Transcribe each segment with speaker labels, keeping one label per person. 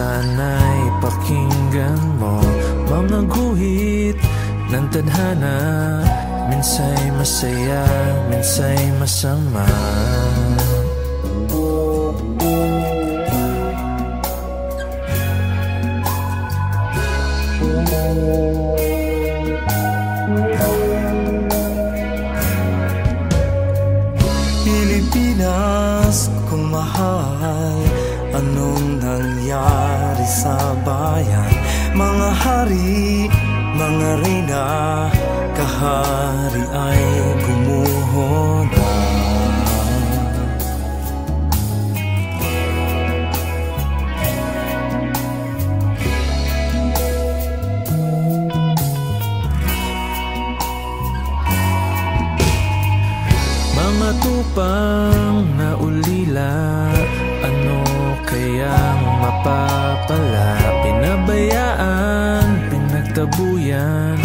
Speaker 1: sana'y pakinggan mo. Mga guhit ng tadhana, minsa'y masaya, minsa'y masama.
Speaker 2: Pilipinas kong mahal, anong nangyari sa bayan? Mga hari, mga reyna, kahari ay gumuho na.
Speaker 1: Mga tupang na ulila, ano kayang mapapala? Pinabayaan, pinagtabuyan,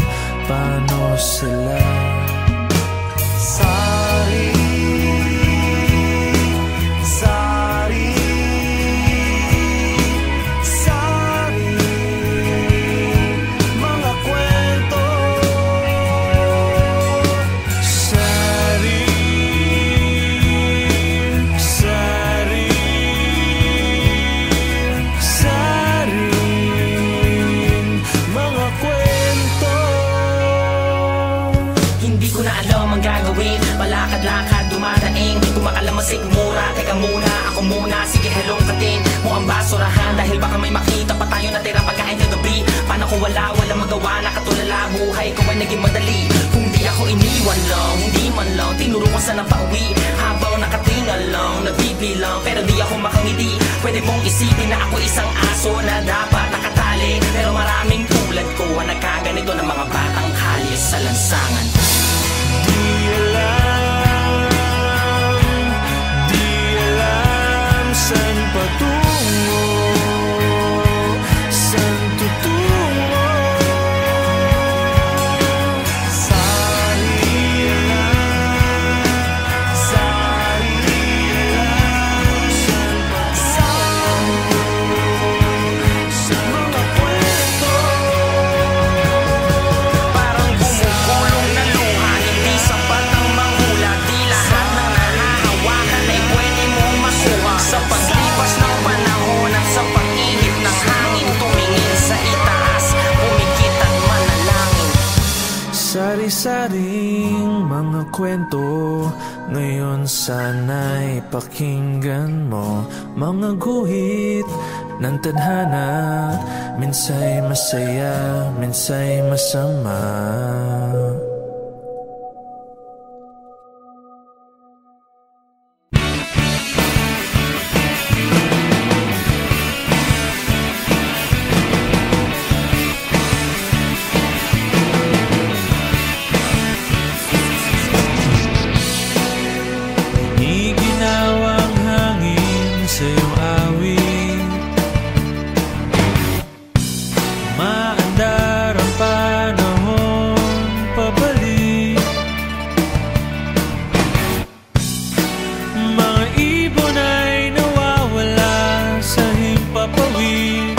Speaker 1: paano sila?
Speaker 2: Sari, sari, sari, mga kwento.
Speaker 1: Sari, sari, sari, mga kwento.
Speaker 3: Hindi ko na alam ang gagawin, palakad-lakad, dumadaing, kumakalamasik mura. Teka muna, ako muna, sige hello katin mo ang basurahan, dahil baka may makita pa tayo na tira pagkain kagabi. Paano kung wala magawa, nakatulala, buhay ko ay naging madali. Kung di ako iniwan lang, hindi man lang tinuro ko saan ang pauwi. Habang nakatingal lang, nagbibilang, pero di ako makangiti. Pwede mong isipin na ako isang aso na dapat nakatali, pero maraming tulad ko ang nagkaganito ng mga batang kalye sa lansangan.
Speaker 1: Di alam saan patungo, saan tutungo.
Speaker 2: Sari, sari,
Speaker 1: Sa mga kwento,
Speaker 3: Parang bumukulong na luha, hindi sapat ang manghula. Di lahat ng nahahawakan ay pwede mong makuha. Sa paglipas ng panahon at sa pag-ihip ng hangin, tumingin sa itaas, pumikit at manalangin.
Speaker 1: sari-saring mga kwento, ngayon sana'y pakinggan mo. Mga guhit ng tadhana, minsa'y masaya, minsa'y masama. Iginawang hangin sa iyong awit, maandar ang panahon pabalik. Mga ibon ay nawawala sa himpapawid,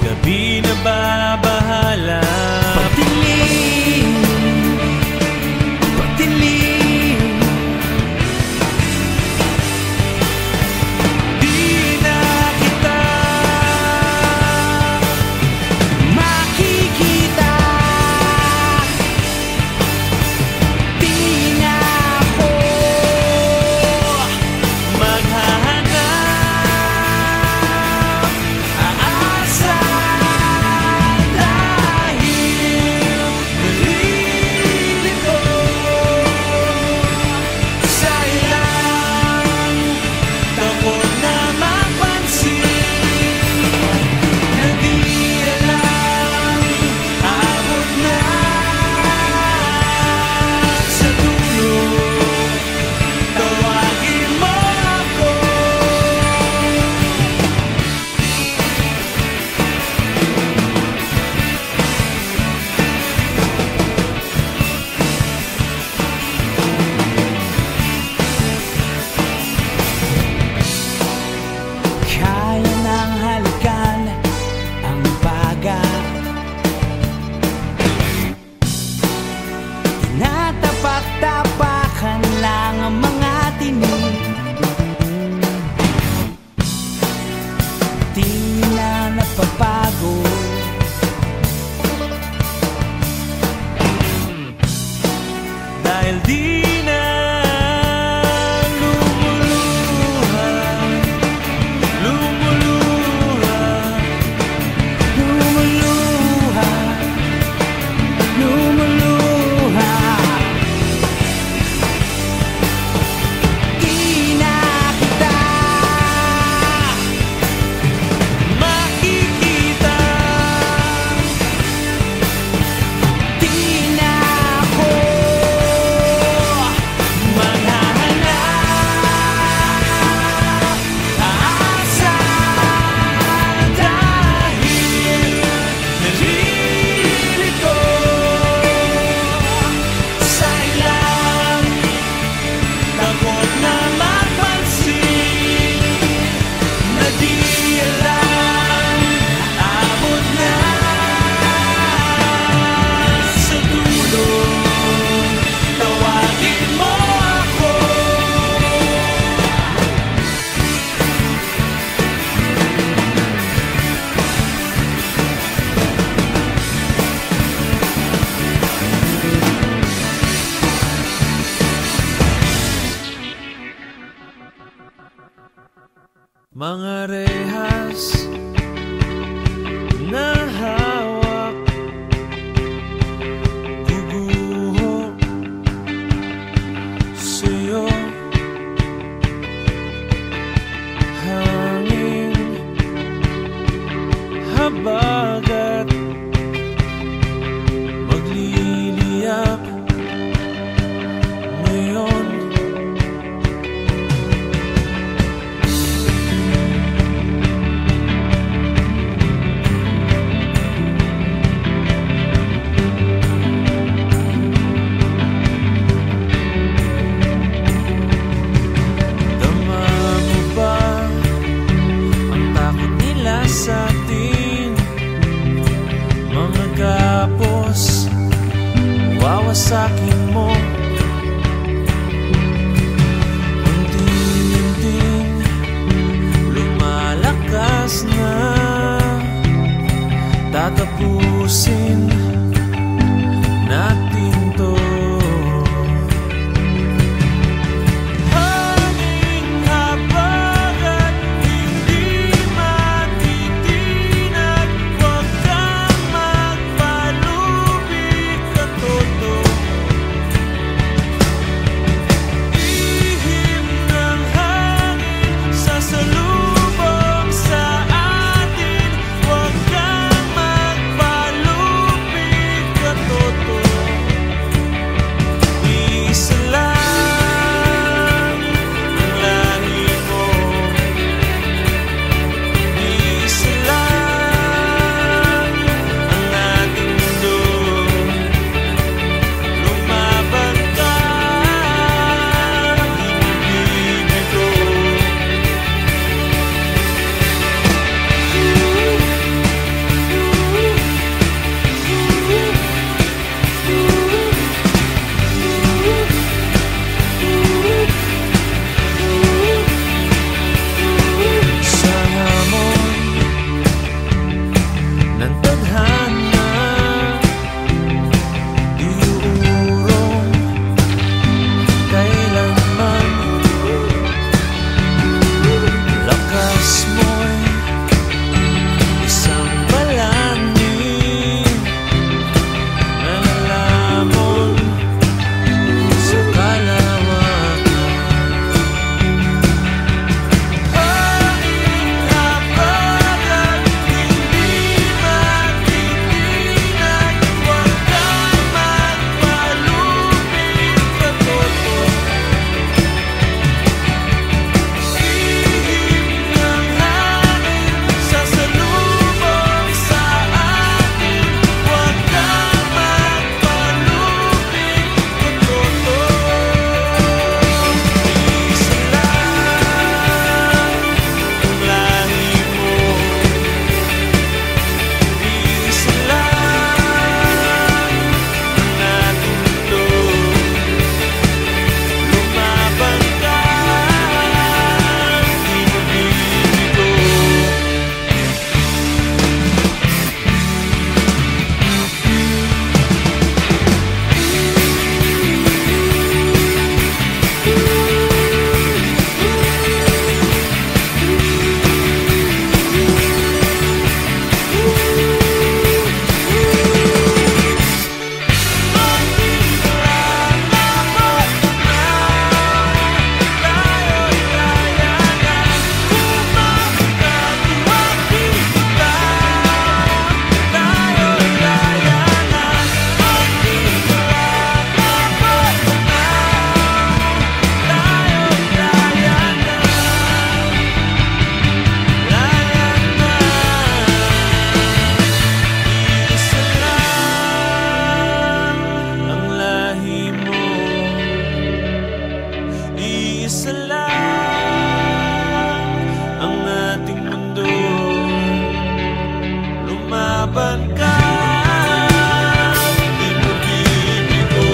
Speaker 1: gabi na babahala. Pagdilim, pagdilim, di na kita makikita, di na ako maghahanap, aasa lang mga rehas na hawak, guguho sa'yo. Hangin, habagat, magliliyap ngayon. Dama mo ba ang takot nila sa atin? Mga gapos, wawasakin mo. Unti-unting lumalakas na, tatapusin natin to. Hanging habagat, hindi matitinag, huwag kang magpalubig, katoto. Ihip ng hangin sasalubong sa atin, huwag kang magpalubig, katoto. Isa lang ang lahi mo, isa lang ang ating mundo. Lumaban ka, ibig ko. Sa hamon ng tadhana, di uurong kailanman. Lakas mo'y isang balanin na lalamon sa kalawakan. Hanging habagat, hindi matitinag, huwag kang magpalubig, katoto. Ihip ng hangin sasalubong sa atin, huwag kang magpalubig, katoto. Isa lang ang lahi mo, isa lang ang ating mundo. Lumaban ka, ibig ko. Isa lang ang ating mundo. Lumaban ka, ibig ko.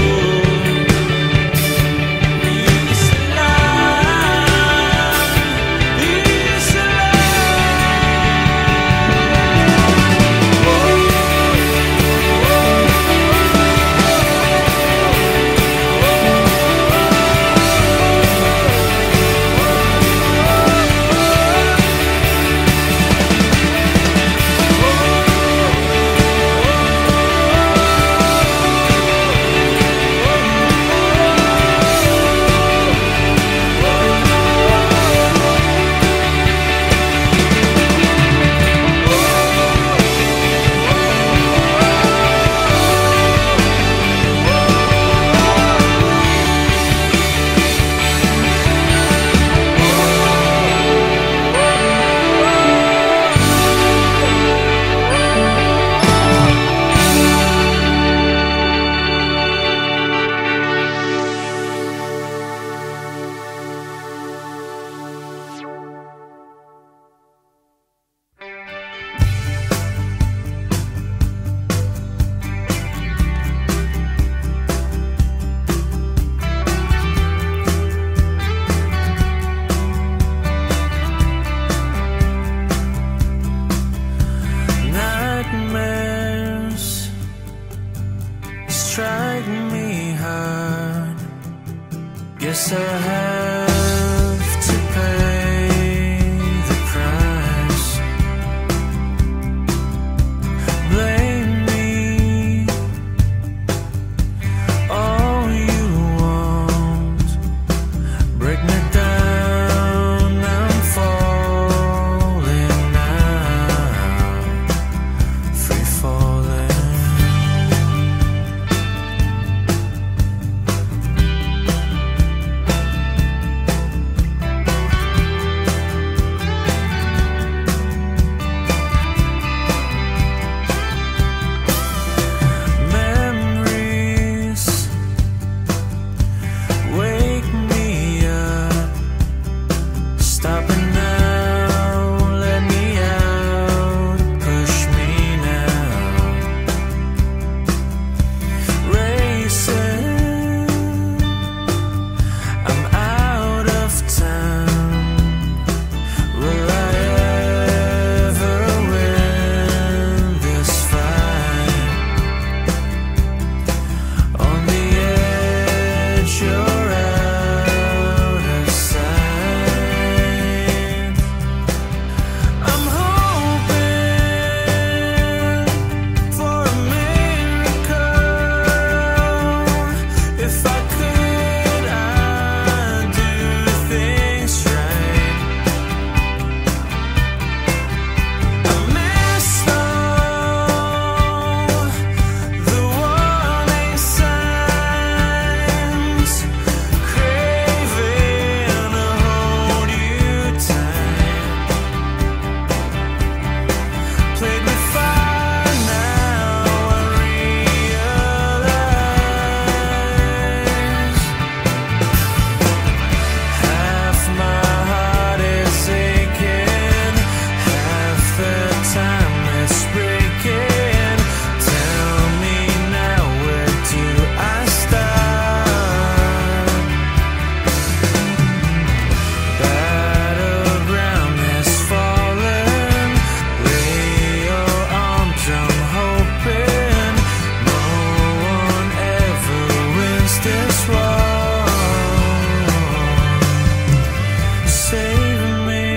Speaker 1: Isa lang, isa lang. I have to pay the price. Blame me all you want. Break me down, I'm falling now. Free falling. Memories wake me up. Stop it now, let me out, push me now. Racing, I'm out of time. Will I ever win this fight? On the edge, you're out of sight. I'm hoping for a miracle. If I could, I'd do things right. I missed all the warning signs, craving to hold you tight. Played with fire, now I realize half my heart is aching, half the time it's breaking. Tell me now, where do I start? Battleground has fallen. Lay your arms, I'm hoping no one ever wins this war. Save me,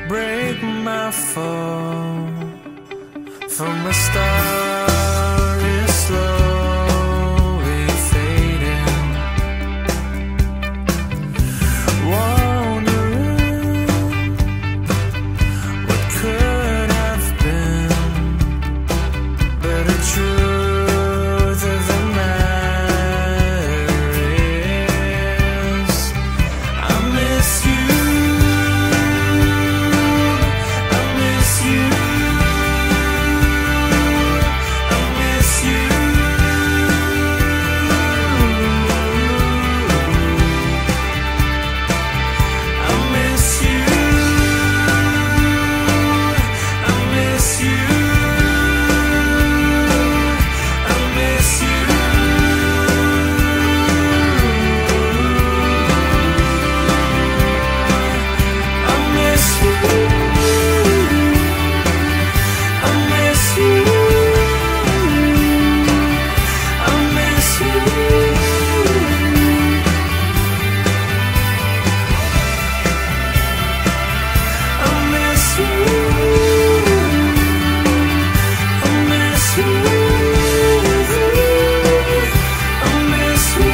Speaker 1: break my fall. From the star is slowly fading. Wondering what could have been, but the truth of the matter is I miss you. I miss you. I miss you. I miss you. I miss you. I miss you. I miss you. I miss you. I miss you. I miss you. I miss you. I miss you.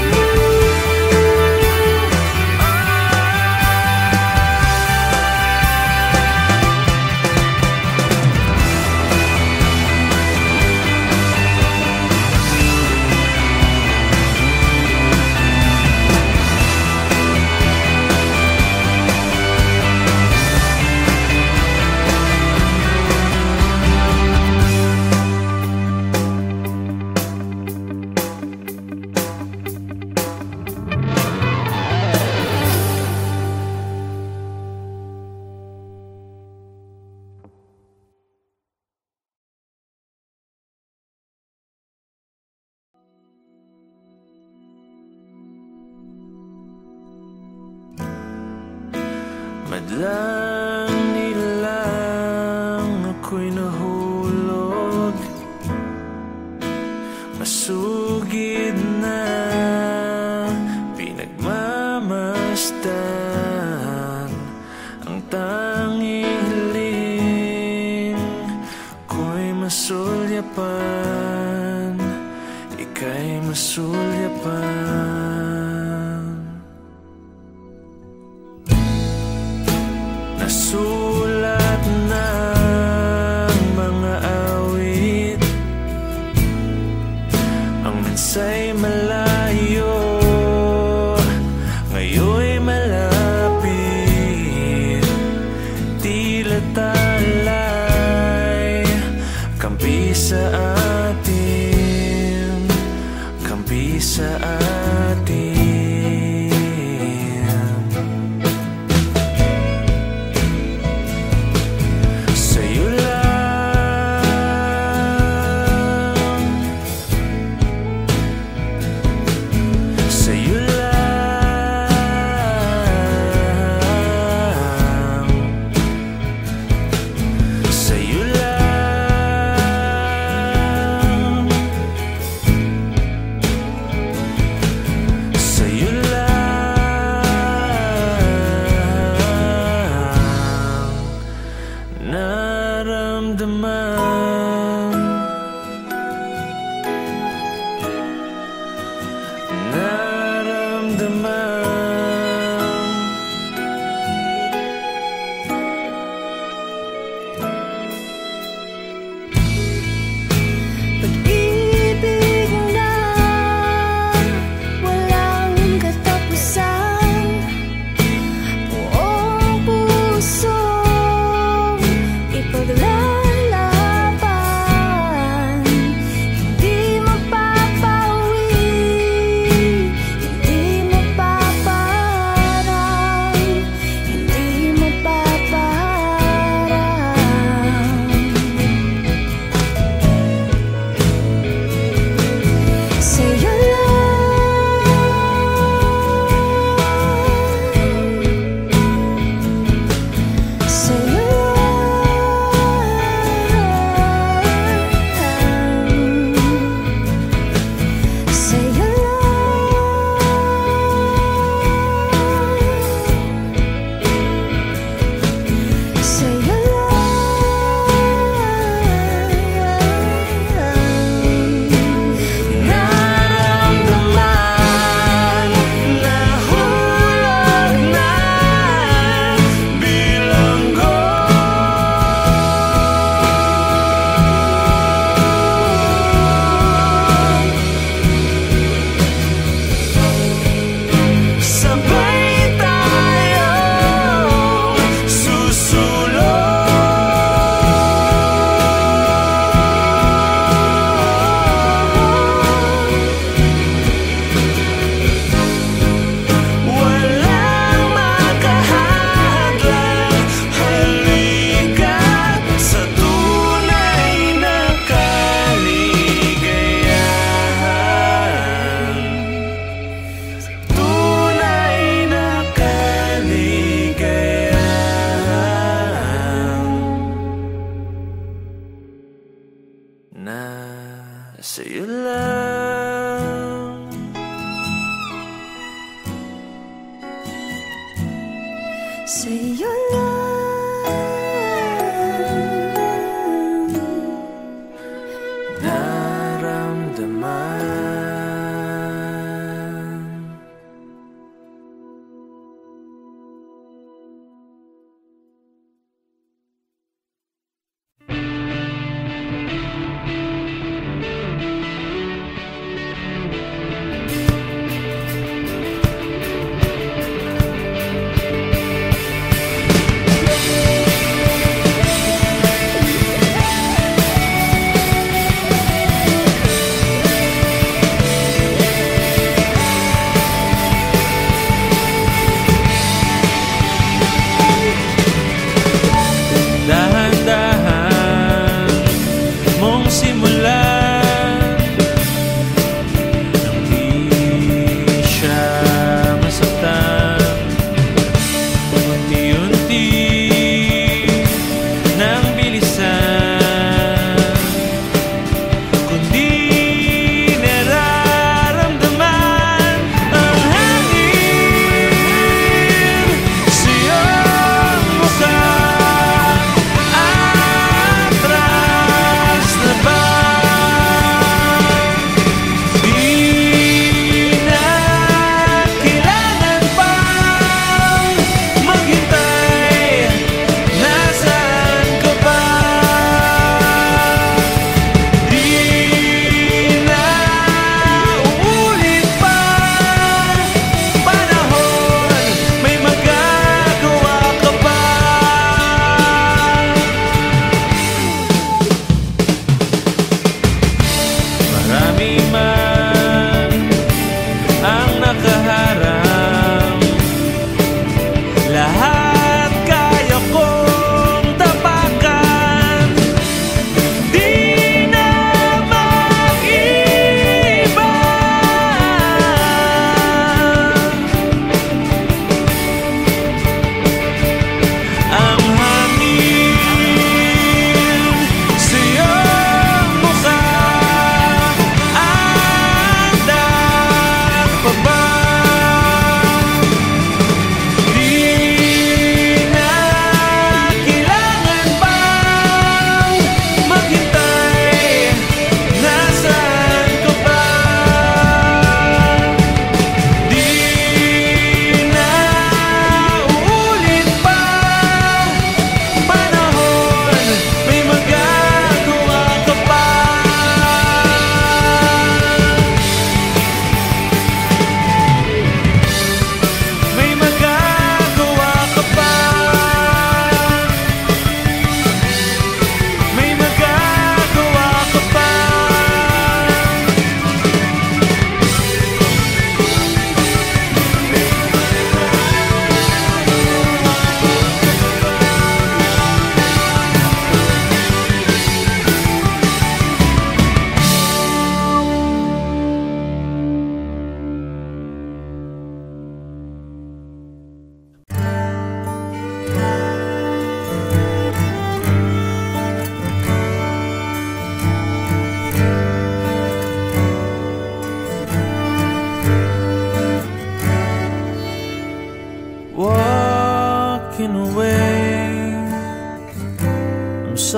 Speaker 1: Madlang nilang ako'y nahulog, masugid na harapan, ika'y masulyapan. Nasulat ng mga awit, ang mensa'y malayo, ngayon'y malapit. Tila talay, kampi sa atin, kampi sa atin. Sa'yo lang, sa'yo lang, sa'yo lang, sa'yo lang naramdaman, naramdaman.
Speaker 4: Pag-ibig na walang katapusan, buong pusong ipaglalaban. Hindi mapapawi, hindi mapaparang, hindi mapaparang. Sa'yo lang, sa'yo lang, sa'yo lang, sa'yo lang.
Speaker 1: Naramdaman, nahulog na bilanggo. Sabay tayong susulong. Walang makahadlang, halika't sa tunay na kaligayahan. Tunay na kaligayahan na sa'yo lang,
Speaker 4: Sa'yo lang,
Speaker 1: naramdaman.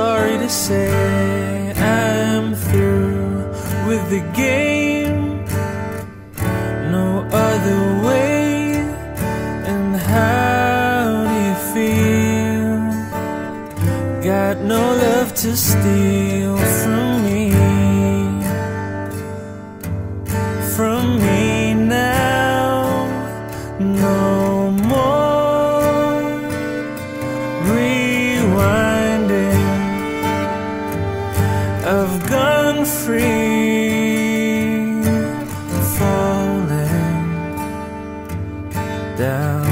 Speaker 1: sorry to say I'm through with the game. No other way. And how do you feel? Got no love to steal from me. From me now. No more rewinding. I've gone free, falling down.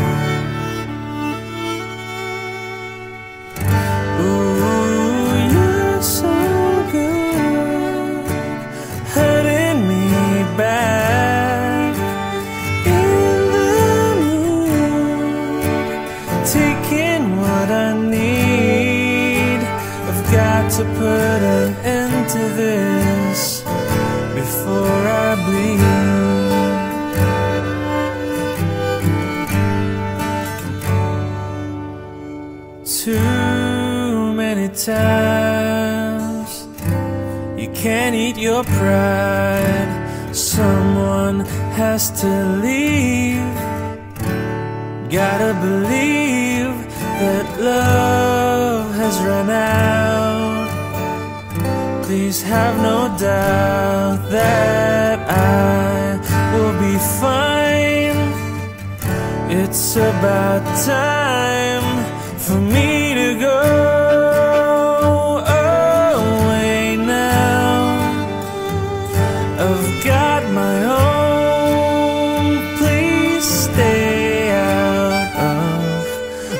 Speaker 1: Ooh, you're so good, hurting me back in the mood, taking what I need. I've got to put an end to this before I bleed. Too many times you can't eat your pride. Someone has to leave. Gotta believe that love has run out. Please have no doubt that I will be fine. It's about time for me to go away now. I've got my own. Please stay out of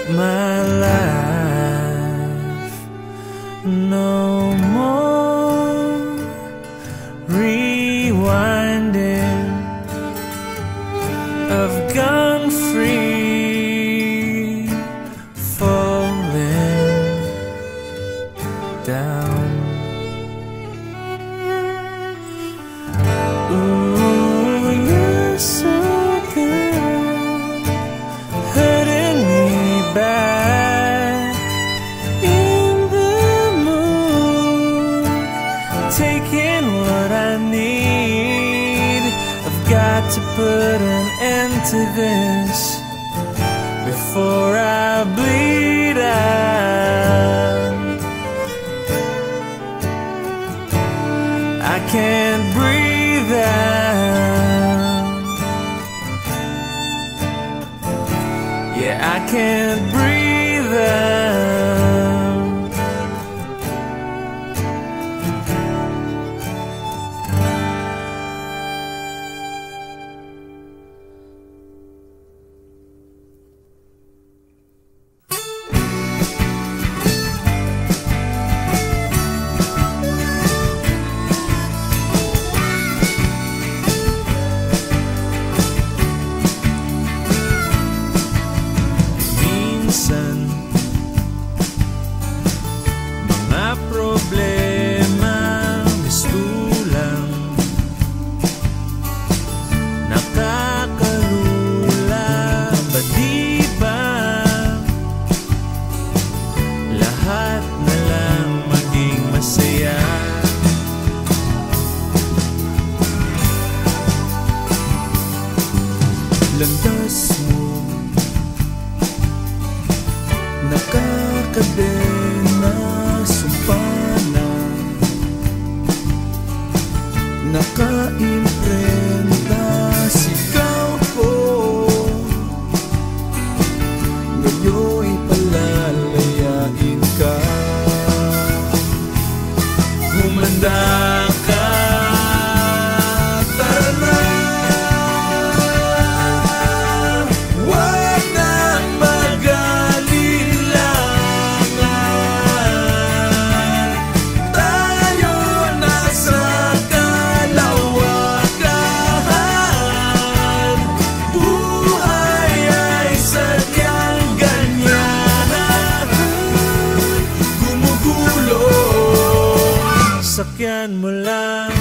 Speaker 1: my life. No more rewinding. I've gone free, falling down. Ooh, you're so good, hurting me back in the mood, taking what I need. I've got to put an end to this before I bleed out. I can't breathe out. Yeah, I can't breathe out. Minsan, mga problema mistulang, nakakalula. Ba di ba lahat na lang maging masaya? Landas mo nakakadena, sumpana, nakaimprenta, sigaw ko ngayon'y palalayain ka. Humanda ka, tara na. Wag nang mag-alilangan, tayo na sa kalawakan. Buhay ay sadyang ganyan, gumugulo. Sakyan mo lang.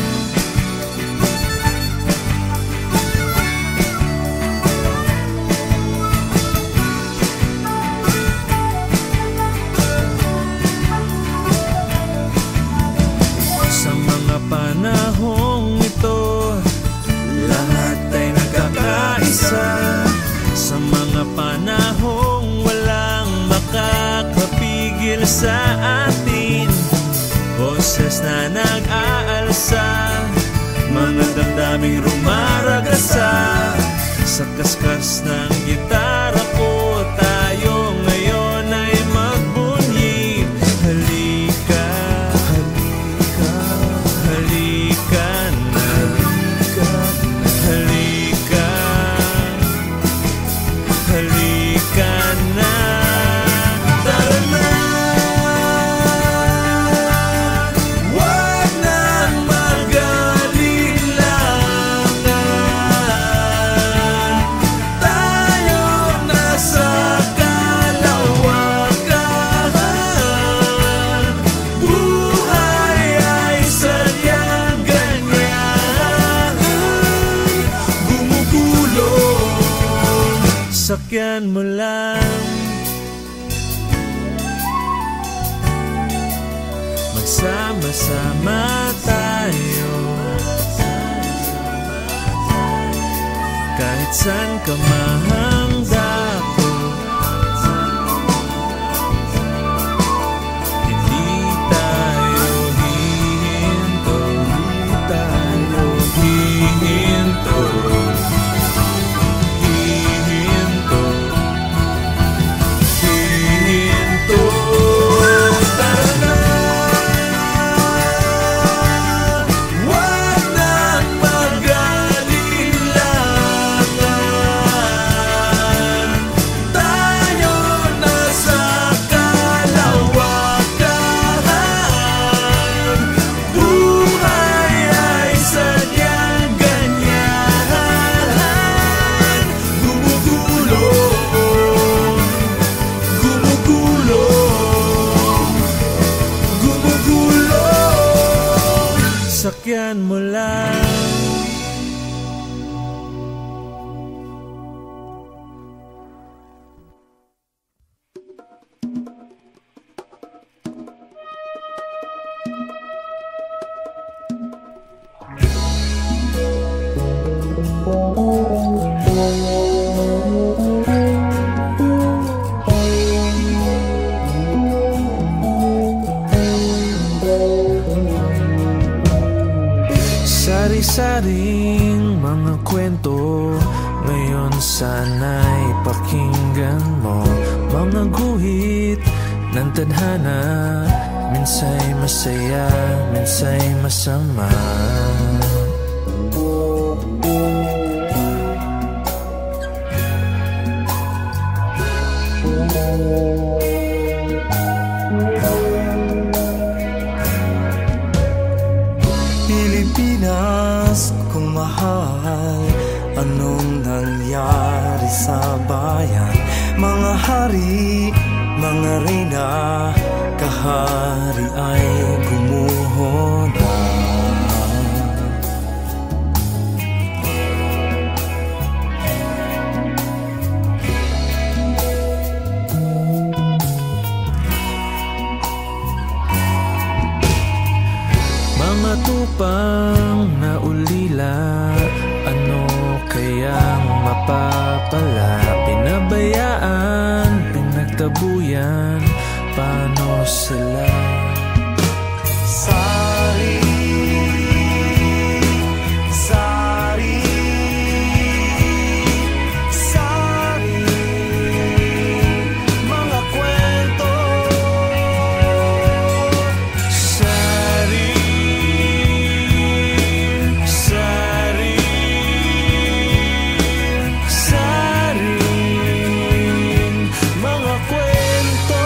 Speaker 1: panahong ito, lahat ay nagkakaisa. Sa mga panahong walang makakapigil sa atin, boses na nag-aalsa, mga damdaming rumaragasa. Sa kaskas ng gitara ko, tayo ngayon ay magbunyi. Halika, halika, halika na, halika, halika na. Tara na, wag nang mag-alilangan. Tayo na sa kalawakan. Buhay ay sadyang ganyan, gumugulong. Sakyan mo lang, magsama-sama tayo. Kahit saan ka mahangdako, hindi tayo hihinto, hindi tayo hihinto, hihinto, hihinto. Tara na, wag nang mag-alilangan. Tayo na sa kalawakan. Buhay ay sadyang ganyan, gumugulong, gumugulong, gumugulong. Sakyan mo lang. Sari-saring mga kwento, ngayon sana'y pakinggan mo. Mga guhit ng tadhana, minsa'y masaya, minsa'y masama.
Speaker 2: Pilipinas kung mahal, anong nangyari sa bayan? Mga hari, mga reyna, kahari ay gumuho na.
Speaker 1: Mga tupang na ulila, ano kayang mapapala? Pinabayaan, pinagtabuyan, paano sila?
Speaker 2: Sari, sari, sari, mga kwento.
Speaker 1: Sari, sari, sari, mga kwento.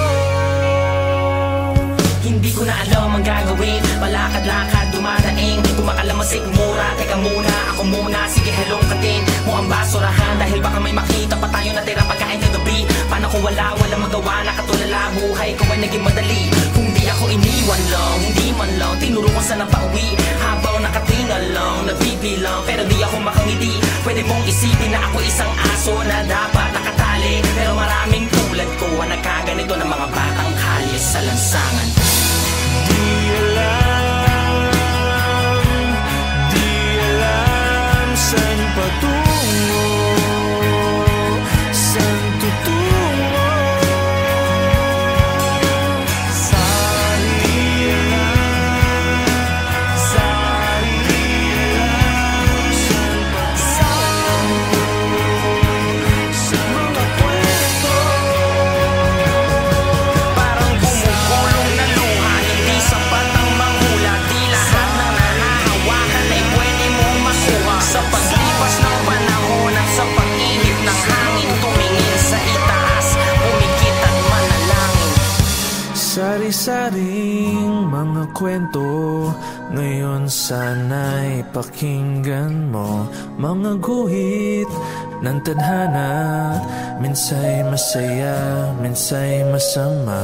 Speaker 3: Hindi ko na alam ang gagawin, palakad-lakad, dumadaing, kumakalamasik mura. Teka muna, ako muna, sige hello katin mo ang basurahan, dahil baka may makita pa tayo na tira pagkain kagabi. Paano kung wala magawa, nakatulala, buhay ko ay naging madali. Kung di ako iniwan lang, hindi man lang tinuro ko saan ang pauwi. Habang nakatingal lang, nagbibilang, pero di ako makangiti. Pwede mong isipin na ako isang aso na dapat nakatali, pero maraming tulad ko ang nagkaganito ng mga batang kalye sa lansangan.
Speaker 1: Di alam
Speaker 2: kwento. Ngayon sana'y pakinggan mo mga guhit ng tadhana. Minsa'y masaya, minsa'y masama.